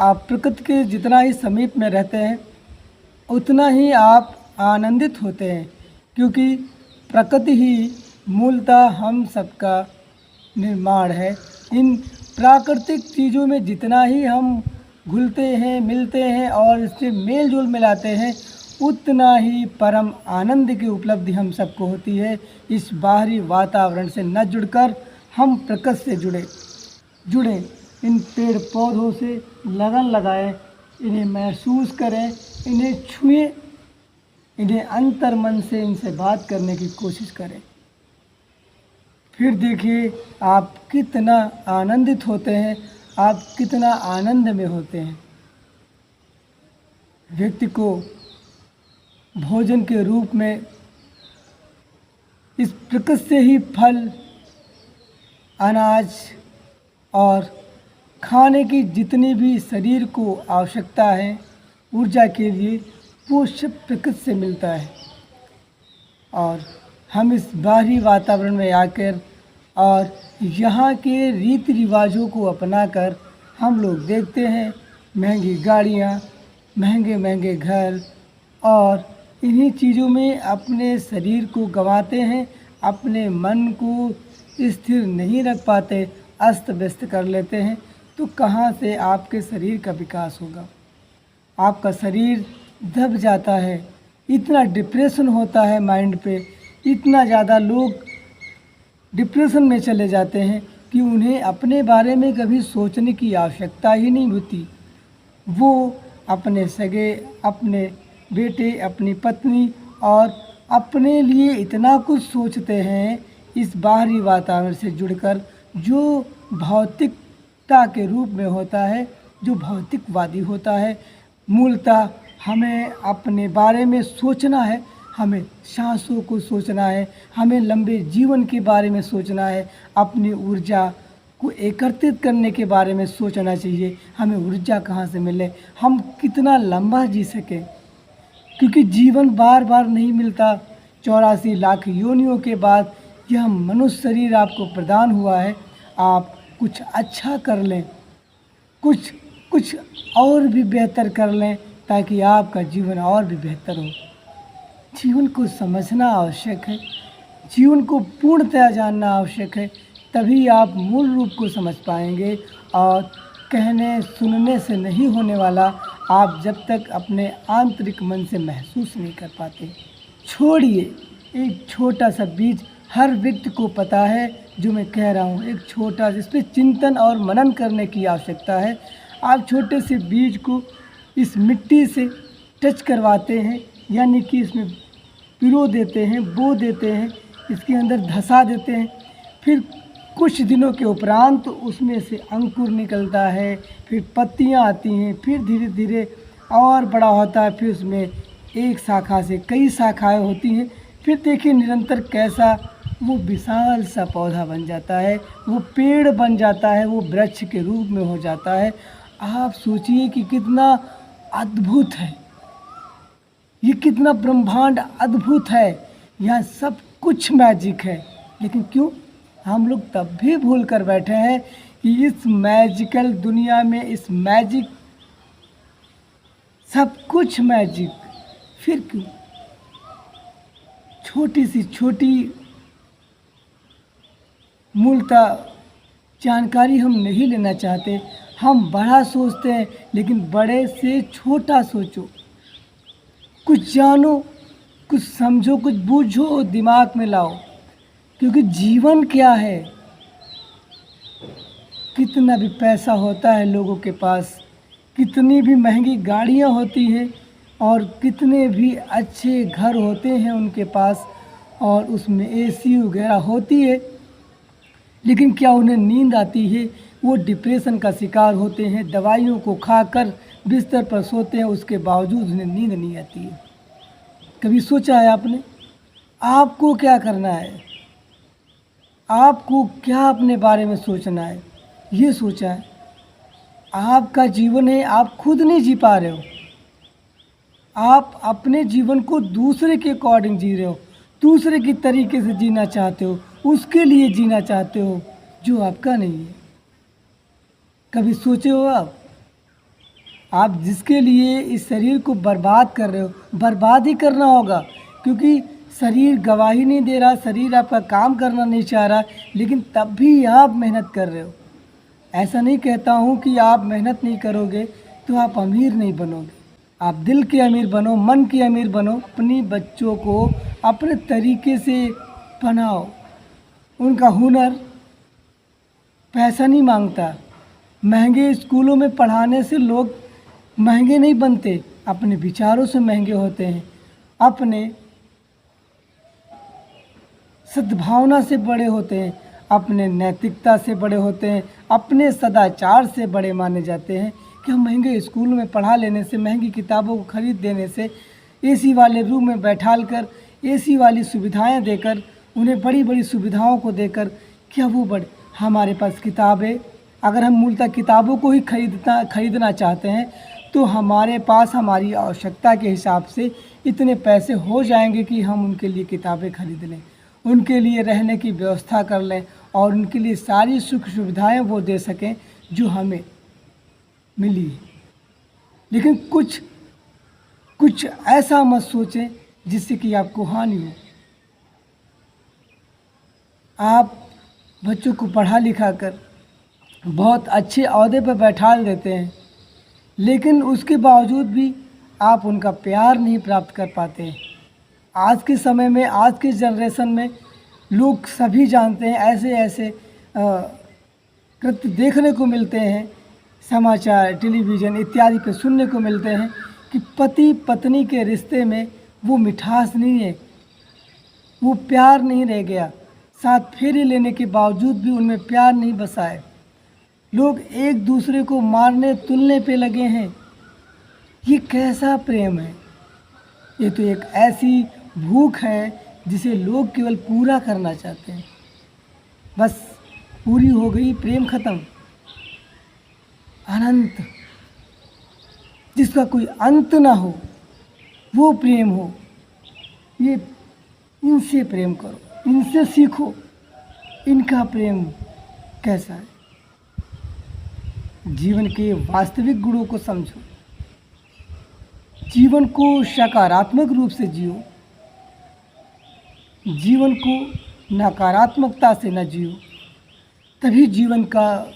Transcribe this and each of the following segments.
आप प्रकृति के जितना ही समीप में रहते हैं उतना ही आप आनंदित होते हैं, क्योंकि प्रकृति ही मूलतः हम सबका निर्माण है। इन प्राकृतिक चीज़ों में जितना ही हम घुलते हैं, मिलते हैं और इससे मेल जोल मिलाते हैं, उतना ही परम आनंद की उपलब्धि हम सबको होती है। इस बाहरी वातावरण से न जुड़कर हम प्रकृति से जुड़े इन पेड़ पौधों से लगन लगाएं, इन्हें महसूस करें, इन्हें छुएं, इन्हें अंतर मन से इनसे बात करने की कोशिश करें। फिर देखिए आप कितना आनंदित होते हैं, आप कितना आनंद में होते हैं। व्यक्ति को भोजन के रूप में इस प्रकृति से ही फल, अनाज और खाने की जितनी भी शरीर को आवश्यकता है ऊर्जा के लिए, वो सब प्रकृति से मिलता है। और हम इस बाहरी वातावरण में आकर और यहाँ के रीति रिवाजों को अपनाकर हम लोग देखते हैं महंगी गाड़ियाँ, महंगे महंगे घर, और इन्हीं चीज़ों में अपने शरीर को गंवाते हैं, अपने मन को स्थिर नहीं रख पाते, अस्त व्यस्त कर लेते हैं। तो कहाँ से आपके शरीर का विकास होगा? आपका शरीर दब जाता है, इतना डिप्रेशन होता है माइंड पे, इतना ज़्यादा लोग डिप्रेशन में चले जाते हैं कि उन्हें अपने बारे में कभी सोचने की आवश्यकता ही नहीं होती। वो अपने सगे, अपने बेटे, अपनी पत्नी और अपने लिए इतना कुछ सोचते हैं इस बाहरी वातावरण से जुड़कर, जो भौतिकता के रूप में होता है, जो भौतिकवादी होता है। मूलतः हमें अपने बारे में सोचना है, हमें सांसों को सोचना है, हमें लंबे जीवन के बारे में सोचना है, अपनी ऊर्जा को एकत्रित करने के बारे में सोचना चाहिए। हमें ऊर्जा कहाँ से मिले, हम कितना लंबा जी सकें, क्योंकि जीवन बार बार नहीं मिलता। 84 लाख योनियों के बाद यह मनुष्य शरीर आपको प्रदान हुआ है। आप कुछ अच्छा कर लें, कुछ और भी बेहतर कर लें, ताकि आपका जीवन और भी बेहतर हो। जीवन को समझना आवश्यक है, जीवन को पूर्णतया जानना आवश्यक है, तभी आप मूल रूप को समझ पाएंगे। और कहने सुनने से नहीं होने वाला, आप जब तक अपने आंतरिक मन से महसूस नहीं कर पाते। छोड़िए, एक छोटा सा बीज हर व्यक्ति को पता है जो मैं कह रहा हूँ, एक छोटा, जिस पे चिंतन और मनन करने की आवश्यकता है। आप छोटे से बीज को इस मिट्टी से टच करवाते हैं, यानी कि इसमें पिरो देते हैं, बो देते हैं, इसके अंदर धंसा देते हैं। फिर कुछ दिनों के उपरांत तो उसमें से अंकुर निकलता है, फिर पत्तियां आती हैं, फिर धीरे धीरे और बड़ा होता है, फिर उसमें एक शाखा से कई शाखाएं होती हैं। फिर देखिए निरंतर कैसा वो विशाल सा पौधा बन जाता है, वो पेड़ बन जाता है, वो वृक्ष के रूप में हो जाता है। आप सोचिए कि कितना अद्भुत है, ये कितना ब्रह्मांड अद्भुत है। यहाँ सब कुछ मैजिक है, लेकिन क्यों हम लोग तब भी भूल कर बैठे हैं कि इस मैजिकल दुनिया में, इस मैजिक, सब कुछ मैजिक, फिर क्यों छोटी सी छोटी मूलतः जानकारी हम नहीं लेना चाहते। हम बड़ा सोचते हैं, लेकिन बड़े से छोटा सोचो, कुछ जानो, कुछ समझो, कुछ बूझो, दिमाग में लाओ। क्योंकि जीवन क्या है? कितना भी पैसा होता है लोगों के पास, कितनी भी महंगी गाड़ियाँ होती हैं, और कितने भी अच्छे घर होते हैं उनके पास, और उसमें एसी वगैरह होती है, लेकिन क्या उन्हें नींद आती है? वो डिप्रेशन का शिकार होते हैं, दवाइयों को खाकर बिस्तर पर सोते हैं, उसके बावजूद उन्हें नींद नहीं आती है। कभी सोचा है आपने? आपको क्या करना है? आपको क्या अपने बारे में सोचना है, ये सोचा है? आपका जीवन है, आप खुद नहीं जी पा रहे हो। आप अपने जीवन को दूसरे के अकॉर्डिंग जी रहे हो, दूसरे की तरीके से जीना चाहते हो, उसके लिए जीना चाहते हो, जो आपका नहीं है। कभी सोचे हो आप? आप जिसके लिए इस शरीर को बर्बाद कर रहे हो, बर्बाद ही करना होगा, क्योंकि शरीर गवाही नहीं दे रहा, शरीर आपका काम करना नहीं चाह रहा, लेकिन तब भी आप मेहनत कर रहे हो। ऐसा नहीं कहता हूँ कि आप मेहनत नहीं करोगे तो आप अमीर नहीं बनोगे। आप दिल के अमीर बनो, मन के अमीर बनो, अपनी बच्चों को अपने तरीके से बनाओ। उनका हुनर पैसा नहीं मांगता। महंगे स्कूलों में पढ़ाने से लोग महंगे नहीं बनते, अपने विचारों से महंगे होते हैं, अपने सद्भावना से बड़े होते हैं, अपने नैतिकता से बड़े होते हैं, अपने सदाचार से बड़े माने जाते हैं। कि हम महंगे स्कूल में पढ़ा लेने से, महंगी किताबों को खरीद देने से, एसी वाले रूम में बैठाल कर, एसी वाली सुविधाएं देकर, उन्हें बड़ी बड़ी सुविधाओं को देकर, क्या वो बड़े? हमारे पास किताबें, अगर हम मूलतः किताबों को ही खरीदना चाहते हैं तो हमारे पास हमारी आवश्यकता के हिसाब से इतने पैसे हो जाएंगे कि हम उनके लिए किताबें खरीद लें, उनके लिए रहने की व्यवस्था कर लें और उनके लिए सारी सुख सुविधाएं वो दे सकें जो हमें मिली है। लेकिन कुछ ऐसा मत सोचें जिससे कि आपको हानि हो। आप बच्चों को पढ़ा लिखा कर बहुत अच्छे ओहदे पर बैठा देते हैं, लेकिन उसके बावजूद भी आप उनका प्यार नहीं प्राप्त कर पाते हैं। आज के समय में, आज के जनरेशन में लोग सभी जानते हैं, ऐसे ऐसे कृत्य देखने को मिलते हैं, समाचार, टेलीविज़न इत्यादि पे सुनने को मिलते हैं कि पति पत्नी के रिश्ते में वो मिठास नहीं है, वो प्यार नहीं रह गया। 7 फेरे लेने के बावजूद भी उनमें प्यार नहीं बसा है। लोग एक दूसरे को मारने तुलने पे लगे हैं। ये कैसा प्रेम है? ये तो एक ऐसी भूख है जिसे लोग केवल पूरा करना चाहते हैं। बस पूरी हो गई, प्रेम खत्म। अनंत, जिसका कोई अंत ना हो, वो प्रेम हो। ये इनसे प्रेम करो, इनसे सीखो, इनका प्रेम कैसा है। जीवन के वास्तविक गुणों को समझो, जीवन को सकारात्मक रूप से जियो, जीवन को नकारात्मकता से न जियो। तभी जीवन का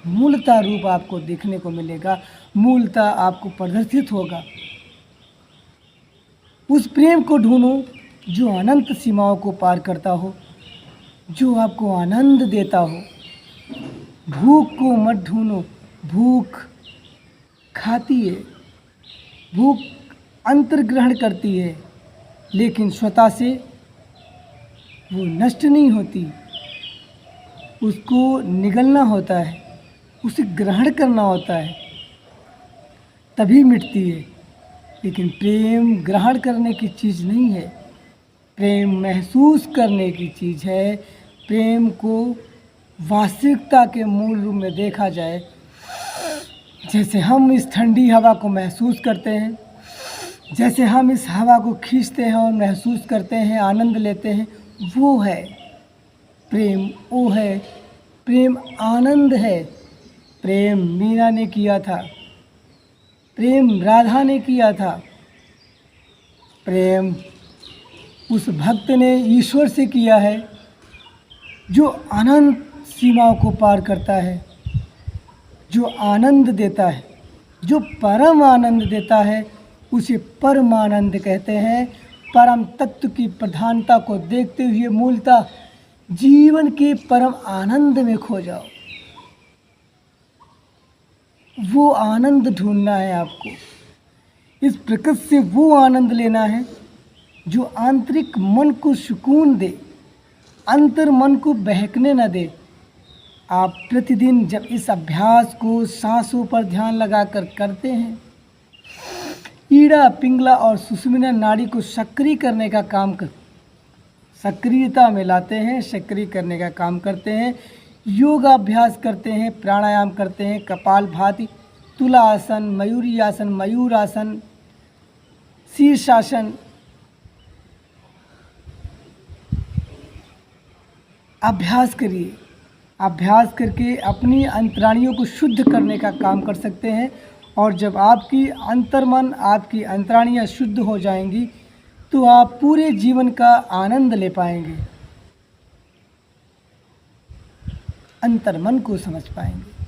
मूलतः रूप आपको देखने को मिलेगा, मूलतः आपको प्रदर्शित होगा। उस प्रेम को ढूंढो जो अनंत सीमाओं को पार करता हो, जो आपको आनंद देता हो। भूख को मत ढूंढो, भूख खाती है, भूख अंतर्ग्रहण करती है, लेकिन स्वतः से वो नष्ट नहीं होती। उसको निगलना होता है, उसे ग्रहण करना होता है, तभी मिटती है। लेकिन प्रेम ग्रहण करने की चीज़ नहीं है, प्रेम महसूस करने की चीज़ है। प्रेम को वास्तविकता के मूल रूप में देखा जाए, जैसे हम इस ठंडी हवा को महसूस करते हैं, जैसे हम इस हवा को खींचते हैं और महसूस करते हैं, आनंद लेते हैं, वो है प्रेम। वो है प्रेम, आनंद है। प्रेम मीरा ने किया था, प्रेम राधा ने किया था, प्रेम उस भक्त ने ईश्वर से किया है जो अनंत सीमाओं को पार करता है, जो आनंद देता है, जो परम आनंद देता है, उसे परमानंद कहते हैं। परम तत्व की प्रधानता को देखते हुए मूलतः जीवन के परम आनंद में खो जाओ। वो आनंद ढूंढना है आपको। इस प्रकृति से वो आनंद लेना है जो आंतरिक मन को सुकून दे, अंतर मन को बहकने न दे। आप प्रतिदिन जब इस अभ्यास को सांसों पर ध्यान लगाकर करते हैं, ईड़ा, पिंगला और सुषुम्ना नाड़ी को सक्रिय करने का काम कर, सक्रियता में लाते हैं, सक्रिय करने का काम करते हैं, योगाभ्यास करते हैं, प्राणायाम करते हैं, कपालभाति, तुलासन, मयूरी आसन, मयूरासन, शीर्षासन, अभ्यास करिए। अभ्यास करके अपनी अंतराणियों को शुद्ध करने का काम कर सकते हैं और जब आपकी अंतर्मन, आपकी अंतराणियाँ शुद्ध हो जाएंगी तो आप पूरे जीवन का आनंद ले पाएंगे, अंतर्मन को समझ पाएंगे।